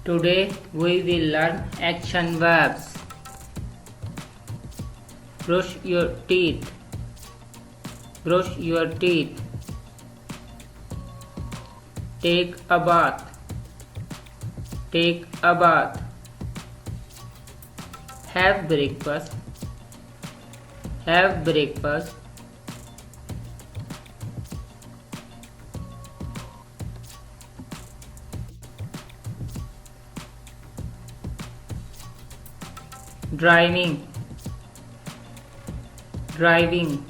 Today we will learn action verbs. Brush your teeth. Brush your teeth. Take a bath. Take a bath. Have breakfast. Have breakfast. Driving. Driving.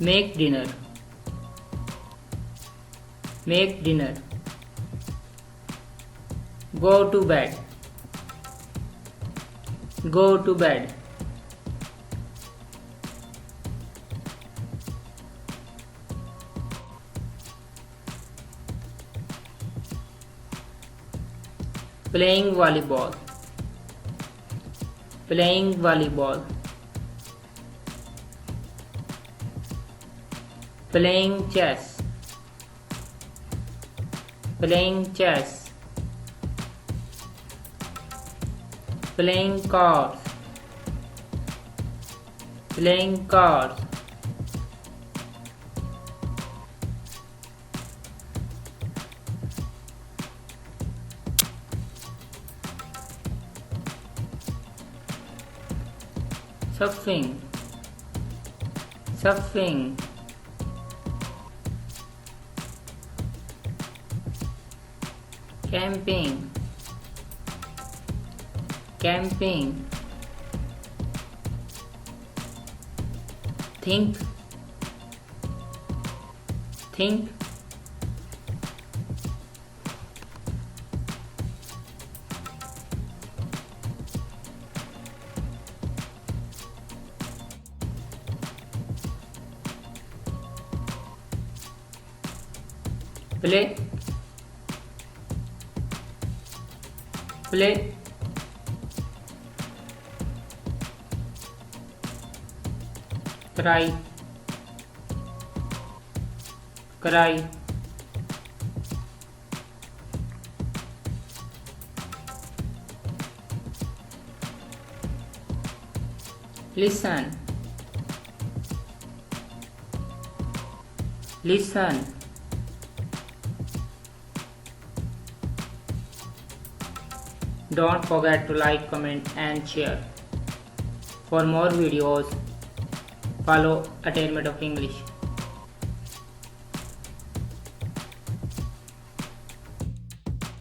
Make dinner. Make dinner. Go to bed. Go to bed. Playing volleyball. Playing volleyball. Playing chess. Playing chess. Playing cards. Playing cards. Surfing. Surfing. Camping. Camping. Think. Think. Play. Play. Cry. Cry. Listen. Listen. Don't forget to like, comment and share. For more videos, follow Attainment of English.